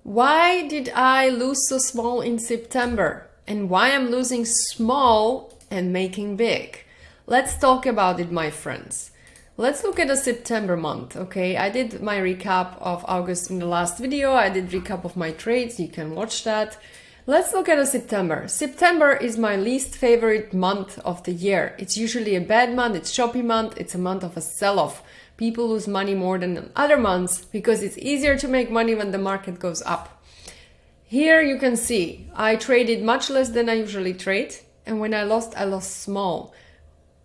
Why did I lose so small in September? And why I'm losing small and making big? Let's talk about it, my friends. Let's look at the September month, okay? I did my recap of August in the last video. I did recap of my trades. You can watch that. Let's look at a September. September is my least favorite month of the year. It's usually a bad month. It's shopping month. It's a month of a sell-off. People lose money more than other months because it's easier to make money when the market goes up. Here you can see I traded much less than I usually trade. And when I lost small.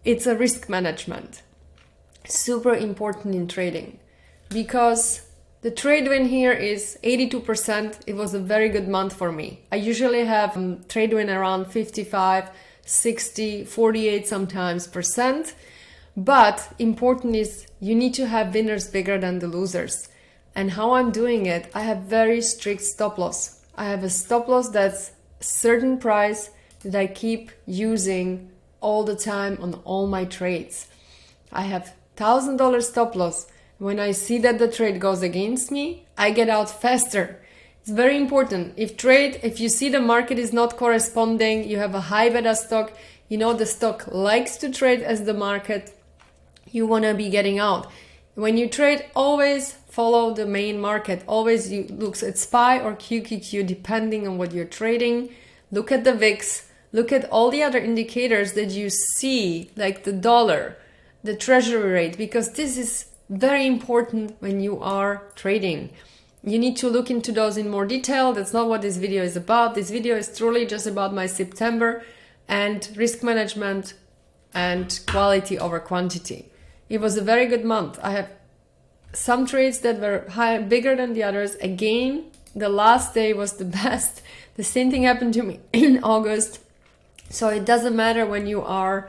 It's a risk management. Super important in trading because the trade win here is 82%. It was a very good month for me. I usually have trade win around 55, 60, 48 sometimes percent. But important is you need to have winners bigger than the losers. And how I'm doing it, I have very strict stop loss. I have a stop loss that's a certain price that I keep using all the time on all my trades. I have $1,000 stop loss. When I see that the trade goes against me, I get out faster. It's very important. If you see the market is not corresponding, you have a high beta stock, you know the stock likes to trade as the market, you want to be getting out. When you trade, always follow the main market. Always you look at SPY or QQQ depending on what you're trading. Look at the VIX. Look at all the other indicators that you see, like the dollar, the treasury rate, because this is very important when you are trading. You need to look into those in more detail. That's not what this video is about. This video is truly just about my September and risk management and quality over quantity. It was a very good month. I have some trades that were bigger than the others. Again, the last day was the best. The same thing happened to me in August. So it doesn't matter when you are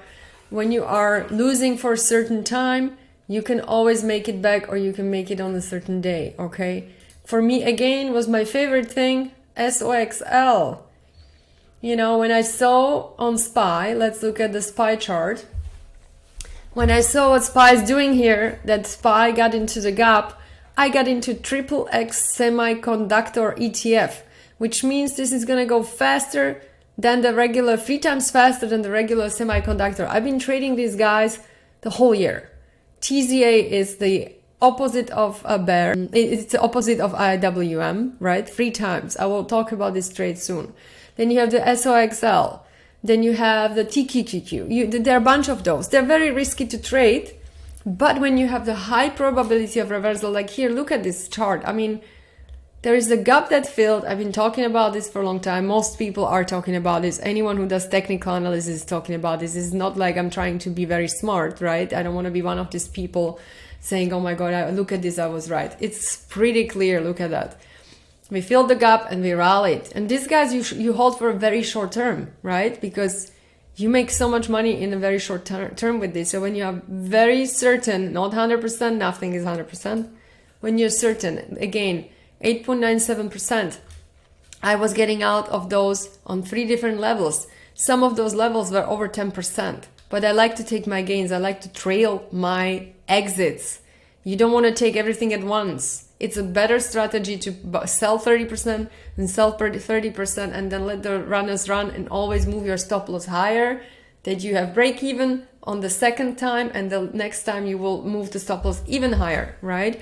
losing for a certain time, you can always make it back or you can make it on a certain day, okay? For me, again, was my favorite thing, SOXL. You know, when I saw on SPY, let's look at the SPY chart. When I saw what SPY is doing here, that SPY got into the gap, I got into triple X semiconductor ETF, which means this is going to go faster than the regular, 3 times faster than the regular semiconductor. I've been trading these guys the whole year. TZA is the opposite of a bear. It's the opposite of IWM, right? 3 times. I will talk about this trade soon. Then you have the SOXL. Then you have the TQQQ. There are a bunch of those. They're very risky to trade. But when you have the high probability of reversal, like here, look at this chart. I mean, there is a gap that filled. I've been talking about this for a long time. Most people are talking about this. Anyone who does technical analysis is talking about this. It's not like I'm trying to be very smart, right? I don't want to be one of these people saying, oh my God, look at this, I was right. It's pretty clear, look at that. We filled the gap and we rallied. And these guys you hold for a very short term, right? Because you make so much money in a very short term with this. So when you are very certain, not 100%, nothing is 100%. When you're certain, again, 8.97%. I was getting out of those on 3 different levels. Some of those levels were over 10%. But I like to take my gains. I like to trail my exits. You don't want to take everything at once. It's a better strategy to sell 30% and sell 30% and then let the runners run and always move your stop loss higher, that you have break even on the second time and the next time you will move the stop loss even higher, right?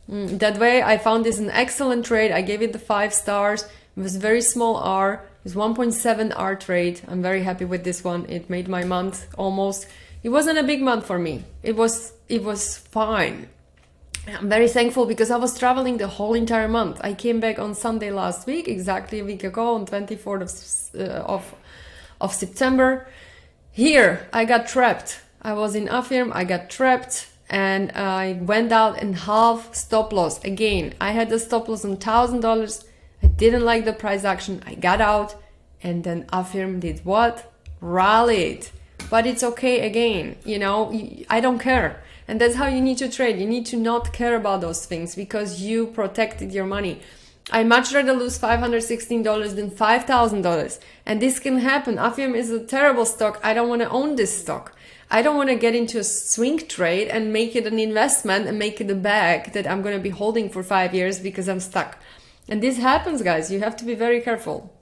That way I found this an excellent trade. I gave it the 5 stars. It was very small R. It was 1.7 R trade. I'm very happy with this one. It made my month almost. It wasn't a big month for me. It was fine. I'm very thankful because I was traveling the whole entire month. I came back on Sunday last week, exactly a week ago, on 24th of September. Here, I got trapped. I was in Affirm, I got trapped, and I went out in half stop loss. Again, I had the stop loss on $1,000. I didn't like the price action. I got out, and then Affirm did what? Rallied. But it's okay again, you know, I don't care. And that's how you need to trade. You need to not care about those things because you protected your money. I much rather lose $516 than $5,000. And this can happen. Affirm is a terrible stock. I don't want to own this stock. I don't want to get into a swing trade and make it an investment and make it a bag that I'm going to be holding for 5 years because I'm stuck. And this happens, guys. You have to be very careful.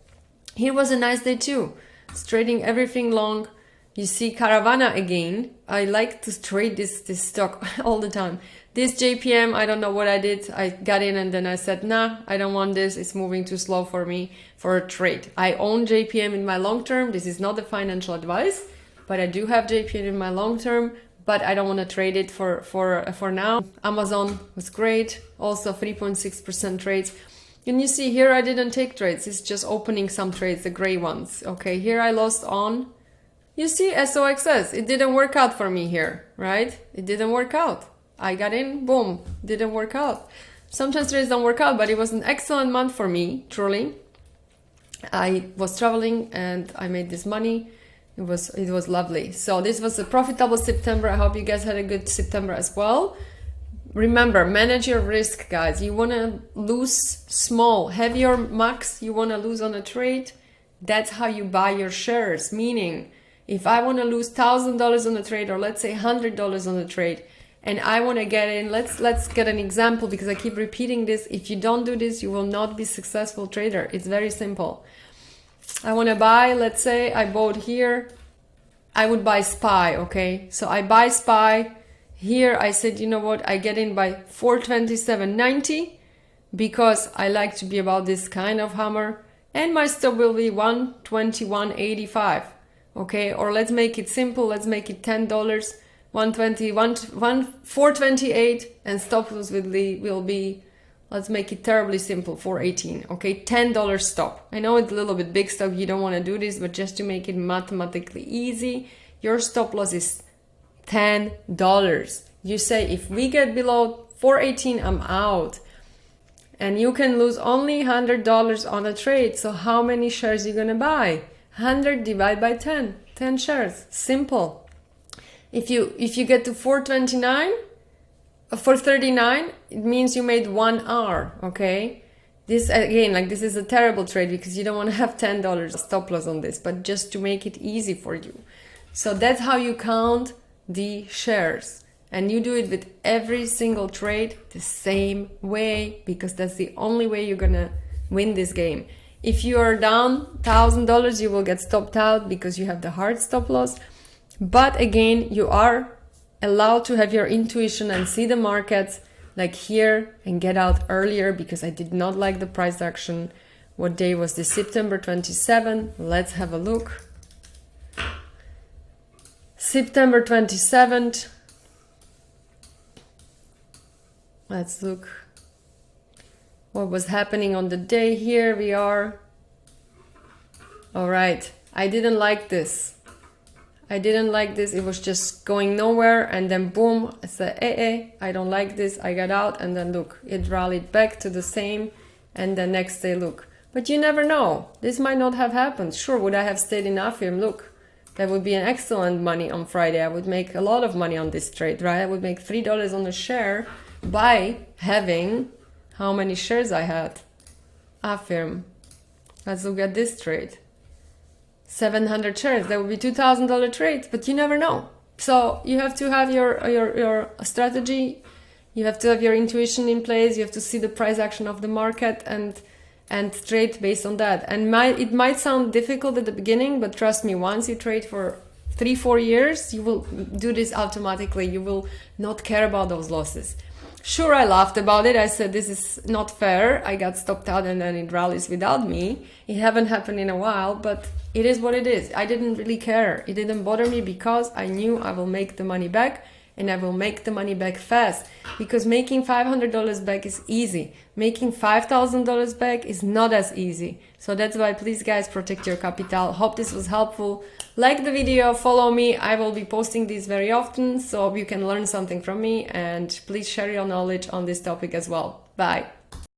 Here was a nice day too. It's trading everything long. You see Caravana again. I like to trade this stock all the time. This JPM, I don't know what I did. I got in and then I said, nah, I don't want this. It's moving too slow for me for a trade. I own JPM in my long term. This is not the financial advice, but I do have JPM in my long term, but I don't want to trade it for now. Amazon was great. Also 3.6% trades. And you see here, I didn't take trades. It's just opening some trades, the gray ones. Okay, here I lost on. You see SOXS, it didn't work out for me here, right? It didn't work out. I got in, boom, didn't work out. Sometimes trades don't work out, but it was an excellent month for me, truly. I was traveling and I made this money. It was lovely. So this was a profitable September. I hope you guys had a good September as well. Remember, manage your risk, guys. You want to lose small, have your max you want to lose on a trade. That's how you buy your shares, meaning if I want to lose $1,000 on a trade, or let's say $100 on a trade, and I want to get in, let's get an example, because I keep repeating this. If you don't do this, you will not be a successful trader. It's very simple. I want to buy, let's say I bought here, I would buy SPY, okay? So I buy SPY. Here I said, you know what, I get in by 427.90 because I like to be about this kind of hammer, and my stop will be 121.85. Okay, or let's make it simple. Let's make it $10, 428, and stop loss will be, let's make it terribly simple, 418. Okay, $10 stop. I know it's a little bit big stop. You don't want to do this, but just to make it mathematically easy, your stop loss is $10. You say, if we get below 418, I'm out. And you can lose only $100 on a trade. So how many shares are you going to buy? 100 divided by 10 shares. Simple. If you get to 439, it means you made 1 hour. Okay, this again, like, this is a terrible trade because you don't want to have $10 stop loss on this, but just to make it easy for you. So that's how you count the shares, and you do it with every single trade the same way, because that's the only way you're gonna win this game. If you are down $1,000, you will get stopped out because you have the hard stop loss. But again, you are allowed to have your intuition and see the markets like here and get out earlier, because I did not like the price action. What day was this? September 27. Let's have a look. September 27th. Let's look what was happening on the day. Here we are. All right, I didn't like this. It was just going nowhere, and then boom, I said, I don't like this. I got out, and then look, it rallied back to the same, and the next day, look. But you never know. This might not have happened. Sure, would I have stayed in Affirm? Look, that would be an excellent money on Friday. I would make a lot of money on this trade, right? I would make $3 on a share by having how many shares I had. Affirm. Let's look at this trade. 700 shares. That would be $2,000 trade, but you never know. So you have to have your strategy. You have to have your intuition in place. You have to see the price action of the market and trade based on that. And it might sound difficult at the beginning, but trust me, once you trade for 3-4 years, you will do this automatically. You will not care about those losses. Sure, I laughed about it. I said, this is not fair. I got stopped out and then it rallies without me. It haven't happened in a while, but it is what it is. I didn't really care. It didn't bother me because I knew I will make the money back, and I will make the money back fast, because making $500 back is easy. Making $5,000 back is not as easy. So that's why, please guys, protect your capital. Hope this was helpful. Like the video, follow me. I will be posting these very often, so you can learn something from me, and please share your knowledge on this topic as well. Bye.